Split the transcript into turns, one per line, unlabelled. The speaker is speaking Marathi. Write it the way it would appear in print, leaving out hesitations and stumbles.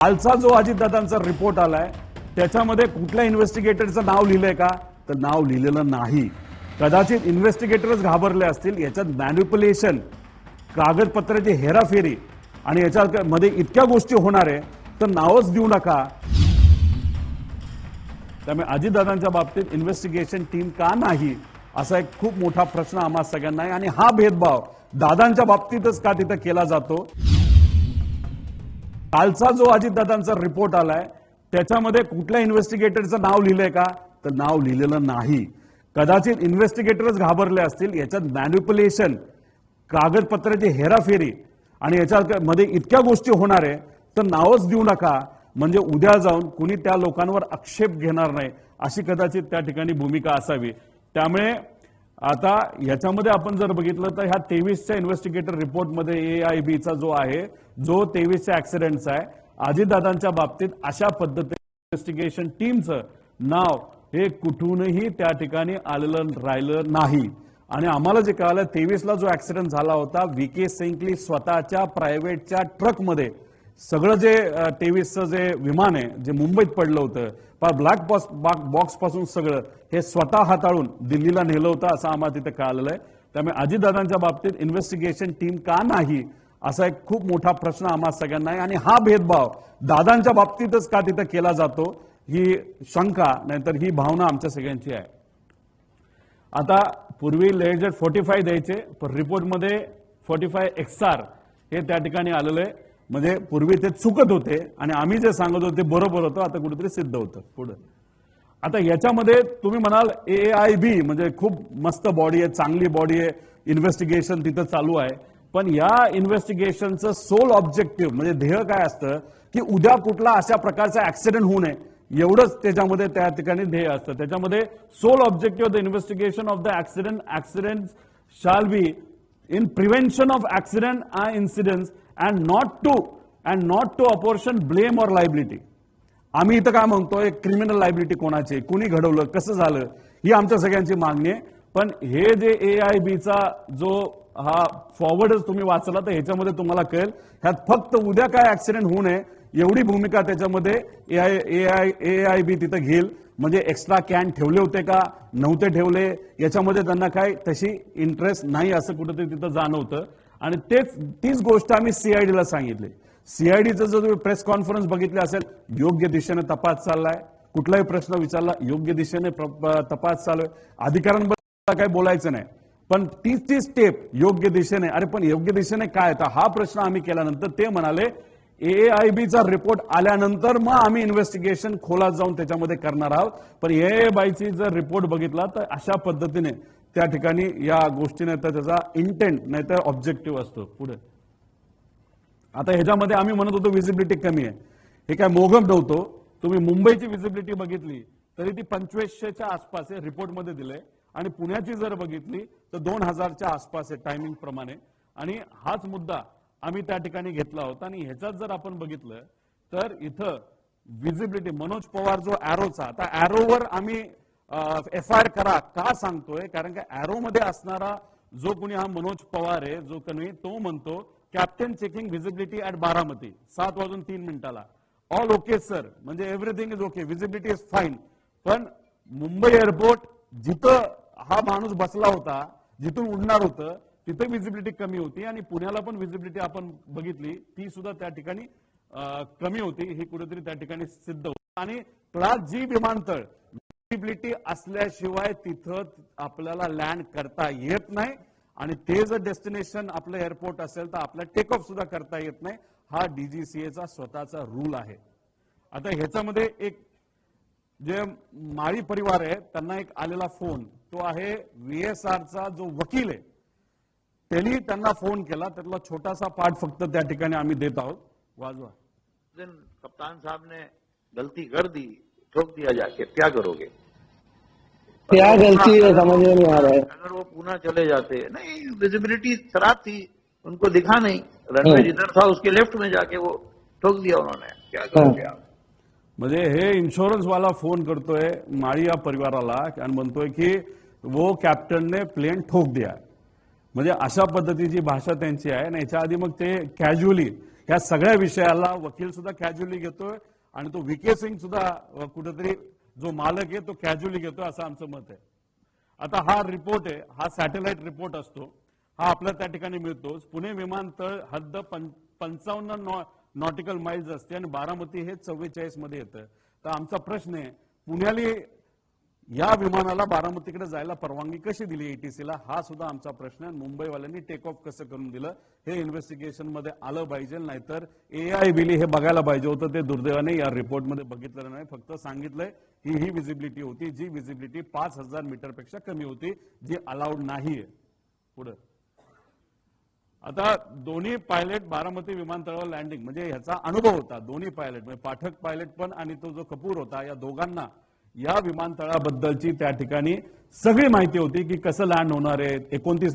कालचा जो अजितदादांचा रिपोर्ट आलाय त्याच्यामध्ये कुठल्या इन्व्हेस्टिगेटरचं नाव लिहिलंय का? तर नाव लिहिलेलं नाही. कदाचित इन्व्हेस्टिगेटरच घाबरले असतील. याच्यात मॅन्युप्युलेशन, कागदपत्राची हेराफेरी आणि याच्यामध्ये इतक्या गोष्टी होणार आहे तर नावच देऊ नका. त्यामुळे अजितदादांच्या बाबतीत इन्व्हेस्टिगेशन टीम का नाही असा एक खूप मोठा प्रश्न आम्हा सगळ्यांना आहे. आणि हा भेदभाव दादांच्या बाबतीतच का तिथं केला जातो? कालचा जो अजितदादांचा रिपोर्ट आलाय त्याच्यामध्ये कुठल्या इन्व्हेस्टिगेटरचं नाव लिहिलंय का? तर नाव लिहिलेलं नाही. कदाचित इन्व्हेस्टिगेटरच घाबरले असतील. याच्यात मॅन्युप्युलेशन, कागदपत्राची हेराफेरी आणि याच्यामध्ये इतक्या गोष्टी होणार आहे तर नावच देऊ नका, म्हणजे उद्या जाऊन कुणी त्या लोकांवर आक्षेप घेणार नाही अशी कदाचित त्या ठिकाणी भूमिका असावी. त्यामुळे आता याच्यामध्ये आपण जर बघितलं तर ह्या 23च्या इन्व्हेस्टिगेटर रिपोर्टमध्ये AIBचा जो आहे, जो 23च्या ऍक्सिडेंटचा आहे, अजितदादांच्या बाबतीत अशा पद्धतीने इन्व्हेस्टिगेशन टीमचं नाव हे कुठूनही त्या ठिकाणी आलेलं राहिलं नाही. आणि आम्हाला जे कळालं 23ला जो ऍक्सिडेंट झाला होता, VK सिंगली स्वतःच्या प्रायव्हेटच्या ट्रकमध्ये सगळं जे 23चं जे विमान आहे जे मुंबईत पडलं होतं, ब्लॅक बॉक्स पासून सगळं हे स्वतः हाताळून दिल्लीला नेलं होतं असं आम्हाला तिथे कळालेलं आहे. त्यामुळे अजितदादांच्या बाबतीत इन्व्हेस्टिगेशन टीम का नाही असा एक खूप मोठा प्रश्न आम्हा सगळ्यांना आहे. आणि हा भेदभाव दादांच्या बाबतीतच का तिथं केला जातो ही शंका, नाहीतर ही भावना आमच्या सगळ्यांची आहे. आता पूर्वी लेजेड 45 द्यायचे, पण रिपोर्टमध्ये 45 XR हे त्या ठिकाणी आलेलं आहे. म्हणजे पूर्वी ते चुकत होते आणि आम्ही जे सांगत होते बरोबर होतं, आता कुठेतरी सिद्ध होतं. पुढे आता याच्यामध्ये तुम्ही म्हणाल AIB म्हणजे खूप मस्त बॉडी आहे, चांगली बॉडी आहे, इन्व्हेस्टिगेशन तिथं चालू आहे. पण या इन्व्हेस्टिगेशनचं सोल ऑब्जेक्टिव्ह म्हणजे ध्येय काय असतं की उद्या कुठला अशा प्रकारचा ऍक्सिडेंट होऊ नये, एवढंच त्याच्यामध्ये त्या ठिकाणी ध्येय असतं. त्याच्यामध्ये sole objective of the investigation of the accident shall be in prevention of accident and incidents and not to apportion blame or liability. आम्ही इथं काय म्हणतोय, क्रिमिनल लायबिलिटी कोणाची, कुणी घडवलं, कसं झालं, ही आमच्या सगळ्यांची मागणी आहे. पण हे जे AIBचा जो हा फॉरवर्डच तुम्ही वाचला तर ह्याच्यामध्ये तुम्हाला कळेल ह्यात फक्त उद्या काय ऍक्सिडेंट होऊ नये एवढी भूमिका त्याच्यामध्ये AIB तिथं घेईल. म्हणजे एक्स्ट्रा कॅन ठेवले होते का नव्हते ठेवले याच्यामध्ये त्यांना काय तशी इंटरेस्ट नाही असं कुठेतरी तिथं जाणवतं. आणि तीच गोष्ट आम्ही CIDला सांगितली. CIDचं जर तुम्ही प्रेस कॉन्फरन्स बघितली असेल, योग्य दिशेने तपास चाललाय, कुठलाही प्रश्न विचारला योग्य दिशेने तपास चालू आहे, अधिकाऱ्यांबद्दल काही बोलायचं नाही, पण ती स्टेप योग्य दिशेने. अरे पण योग्य दिशेने काय तर हा प्रश्न आम्ही केल्यानंतर ते म्हणाले AIBचा रिपोर्ट आल्यानंतर मग आम्ही इन्व्हेस्टिगेशन खोलात जाऊन त्याच्यामध्ये करणार आहोत. पण AIBची जर रिपोर्ट बघितला तर अशा पद्धतीने त्या ठिकाणी या गोष्टीने तर त्याचा इंटेंट नाही तर ऑब्जेक्टिव्ह असतो. पुढे आता ह्याच्यामध्ये आम्ही म्हणत होतो विजिबिलिटी कमी आहे, हे काय मोघम नव्हतो. तुम्ही मुंबईची विजिबिलिटी बघितली तरी ती 2500च्या आसपास आहे रिपोर्टमध्ये दिले, आणि पुण्याची जर बघितली तर 2000च्या आसपास आहे टायमिंग प्रमाणे. आणि हाच मुद्दा आम्ही त्या ठिकाणी घेतला होता. आणि ह्याच्यात जर आपण बघितलं तर इथं विजिबिलिटी मनोज पवार जो ॲरोचा, आता ॲरोवर आम्ही FIR करा का सांगतोय, कारण की ॲरोमध्ये असणारा जो कोणी हा मनोज पवार आहे जो कोणी, तो म्हणतो captain checking visibility at Baramati 7:03 all okay sir, म्हणजे everything is okay, visibility is fine. पण मुंबई एअरपोर्ट जिथं हा माणूस बसला होता, जिथून उडणार होतं तिथे व्हिजिबिलिटी कमी होती. आणि पुण्याला पण व्हिजिबिलिटी आपण बघितली ती सुद्धा त्या ठिकाणी कमी होती. ही कुठेतरी त्या ठिकाणी सिद्ध होती. आणि क्लास G विमानतळ व्हिजिबिलिटी असल्याशिवाय तिथं आपल्याला लँड करता येत नाही. आणि ते जर डेस्टिनेशन आपलं एअरपोर्ट असेल तर आपला टेक ऑफ सुद्धा करता येत नाही. हा DGCAचा स्वतःचा रूल आहे. आता ह्याच्यामध्ये एक जे माळी परिवार आहे त्यांना एक आलेला फोन, तो आहे VSRचा जो वकील आहे त्यांनी त्यांना फोन केला. त्यातला छोटासा पार्ट फक्त त्या ठिकाणी आम्ही देत आहोत, वाजवा.
कप्तान साहब ने गलती कर दी, ठोक दिया जाके, क्या करोगे?
क्या गलती है समझ में नहीं आ रहा है.
अगर वो पुणे चले जाते, नहीं विजिबिलिटी खराब थी, उनको दिखा नहीं, रनवे जिधर था उसके लेफ्ट में जाके वो ठोक दिया उन्होंने, क्या करोगे आप?
म्हणजे हे इन्शुरन्स वाला फोन करतोय माळी या परिवाराला आणि म्हणतोय की वो कॅप्टन ने प्लेन ठोक दिया. म्हणजे अशा पद्धतीची भाषा त्यांची आहे. आणि याच्या आधी मग ते कॅज्युअली ह्या सगळ्या विषयाला वकील सुद्धा कॅज्युअली घेतोय आणि तो व्हीके सिंग सुद्धा कुठेतरी जो मालक आहे तो कॅज्युअली घेतोय असं आमचं मत आहे. आता हा रिपोर्ट आहे, हा सॅटेलाइट रिपोर्ट असतो, हा आपल्या त्या ठिकाणी मिळतो. पुणे विमानतळ हद्द 55 नॉटिकल माइल्स असते आणि बारामती हे 44 मध्ये येतं. तर आमचा प्रश्न आहे, पुण्याली या विमानाला बारामतीकडे जायला परवानगी कशी दिली एटीसीला, हा सुद्धा आमचा प्रश्न आहे. मुंबईवाल्यांनी टेक ऑफ कसं करून दिलं हे इन्व्हेस्टिगेशन मध्ये आलं पाहिजे, नाहीतर AI बिली हे बघायला पाहिजे होतं. ते दुर्दैवाने या रिपोर्टमध्ये बघितलं नाही. फक्त सांगितलंय की ही विजिबिलिटी होती, जी विजिबिलिटी 5000 मीटरपेक्षा कमी होती, जी अलाउड नाहीये. पुढे आता दोन्ही पायलट बारामती विमानतळावर लँडिंग म्हणजे ह्याचा अनुभव होता. दोन्ही पायलट म्हणजे पाठक पायलट पण आणि तो जो कपूर होता, या दोघांना या विमानतळाबद्दलची त्या ठिकाणी सगळी माहिती होती की कसं लँड होणार आहे. 29